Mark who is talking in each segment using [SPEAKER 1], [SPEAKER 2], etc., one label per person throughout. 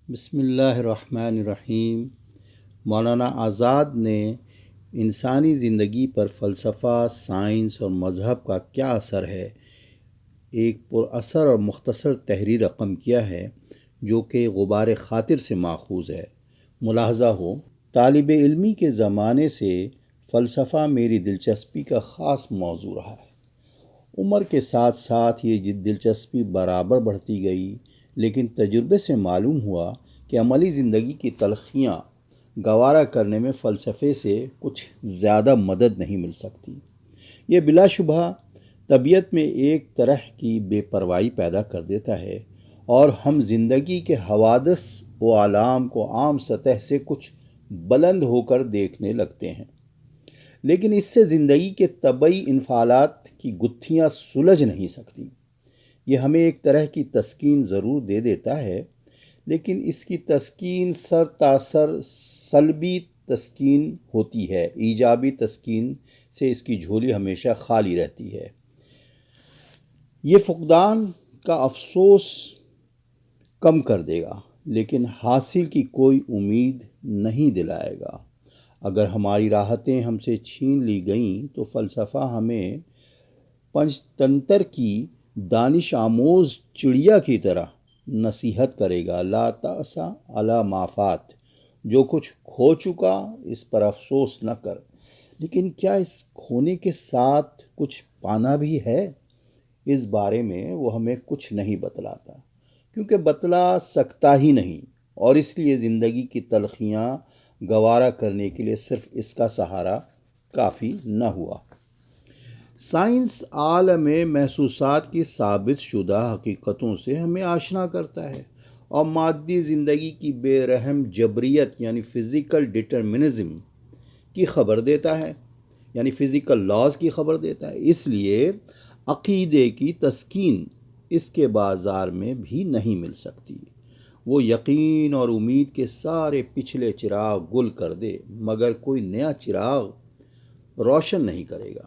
[SPEAKER 1] بسم اللہ الرحمن الرحیم۔ مولانا آزاد نے انسانی زندگی پر فلسفہ، سائنس اور مذہب کا کیا اثر ہے، ایک پر اثر اور مختصر تحریر رقم کیا ہے جو کہ غبار خاطر سے ماخوذ ہے۔ ملاحظہ ہو، طالب علمی کے زمانے سے فلسفہ میری دلچسپی کا خاص موضوع رہا ہے۔ عمر کے ساتھ ساتھ یہ دلچسپی برابر بڑھتی گئی، لیکن تجربے سے معلوم ہوا کہ عملی زندگی کی تلخیاں گوارا کرنے میں فلسفے سے کچھ زیادہ مدد نہیں مل سکتی۔ یہ بلا شبہ طبیعت میں ایک طرح کی بے پرواہی پیدا کر دیتا ہے اور ہم زندگی کے حوادث و آلام کو عام سطح سے کچھ بلند ہو کر دیکھنے لگتے ہیں، لیکن اس سے زندگی کے طبعی انفعالات کی گتھیاں سلجھ نہیں سکتی۔ یہ ہمیں ایک طرح کی تسکین ضرور دے دیتا ہے، لیکن اس کی تسکین سر تاثر سلبی تسکین ہوتی ہے۔ ایجابی تسکین سے اس کی جھولی ہمیشہ خالی رہتی ہے۔ یہ فقدان کا افسوس کم کر دے گا، لیکن حاصل کی کوئی امید نہیں دلائے گا۔ اگر ہماری راحتیں ہم سے چھین لی گئیں تو فلسفہ ہمیں پنچتنتر کی دانش آموز چڑیا کی طرح نصیحت کرے گا، لا تأسا علی ما فات، جو کچھ کھو چکا اس پر افسوس نہ کر۔ لیکن کیا اس کھونے کے ساتھ کچھ پانا بھی ہے؟ اس بارے میں وہ ہمیں کچھ نہیں بتلاتا، کیونکہ بتلا سکتا ہی نہیں، اور اس لیے زندگی کی تلخیاں گوارا کرنے کے لیے صرف اس کا سہارا کافی نہ ہوا۔ سائنس عالم محسوسات کی ثابت شدہ حقیقتوں سے ہمیں آشنا کرتا ہے اور مادی زندگی کی بے رحم جبریت یعنی فزیکل ڈٹرمنزم کی خبر دیتا ہے، یعنی فزیکل لاز کی خبر دیتا ہے۔ اس لیے عقیدے کی تسکین اس کے بازار میں بھی نہیں مل سکتی۔ وہ یقین اور امید کے سارے پچھلے چراغ گل کر دے، مگر کوئی نیا چراغ روشن نہیں کرے گا۔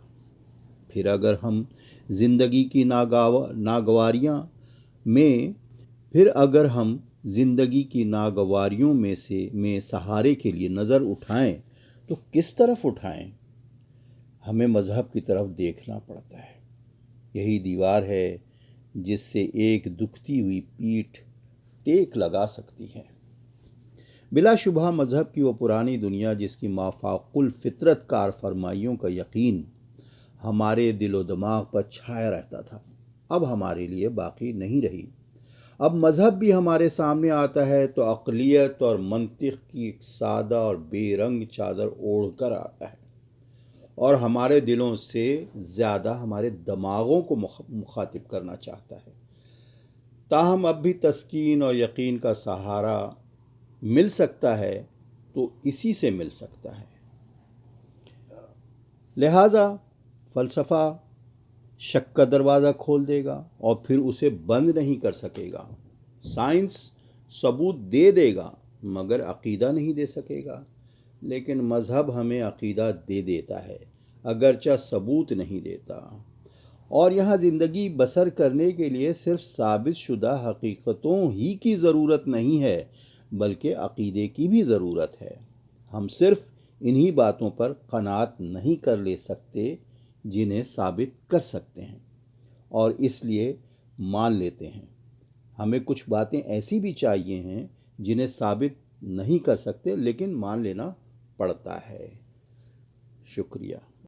[SPEAKER 1] پھر اگر ہم زندگی کی ناگواریوں میں سہارے کے لیے نظر اٹھائیں تو کس طرف اٹھائیں؟ ہمیں مذہب کی طرف دیکھنا پڑتا ہے۔ یہی دیوار ہے جس سے ایک دکھتی ہوئی پیٹھ ٹیک لگا سکتی ہے۔ بلا شبہ مذہب کی وہ پرانی دنیا جس کی مافوق الفطرت کار فرمائیوں کا یقین ہمارے دل و دماغ پر چھایا رہتا تھا، اب ہمارے لیے باقی نہیں رہی۔ اب مذہب بھی ہمارے سامنے آتا ہے تو عقلیت اور منطق کی ایک سادہ اور بے رنگ چادر اوڑھ کر آتا ہے، اور ہمارے دلوں سے زیادہ ہمارے دماغوں کو مخاطب کرنا چاہتا ہے۔ تاہم اب بھی تسکین اور یقین کا سہارا مل سکتا ہے تو اسی سے مل سکتا ہے۔ لہٰذا فلسفہ شک کا دروازہ کھول دے گا اور پھر اسے بند نہیں کر سکے گا۔ سائنس ثبوت دے دے گا مگر عقیدہ نہیں دے سکے گا، لیکن مذہب ہمیں عقیدہ دے دیتا ہے اگرچہ ثبوت نہیں دیتا۔ اور یہاں زندگی بسر کرنے کے لیے صرف ثابت شدہ حقیقتوں ہی کی ضرورت نہیں ہے، بلکہ عقیدے کی بھی ضرورت ہے۔ ہم صرف انہی باتوں پر قناعت نہیں کر لے سکتے جنہیں ثابت کر سکتے ہیں، اور اس لیے مان لیتے ہیں۔ ہمیں کچھ باتیں ایسی بھی چاہیے ہیں جنہیں ثابت نہیں کر سکتے لیکن مان لینا پڑتا ہے۔ شکریہ۔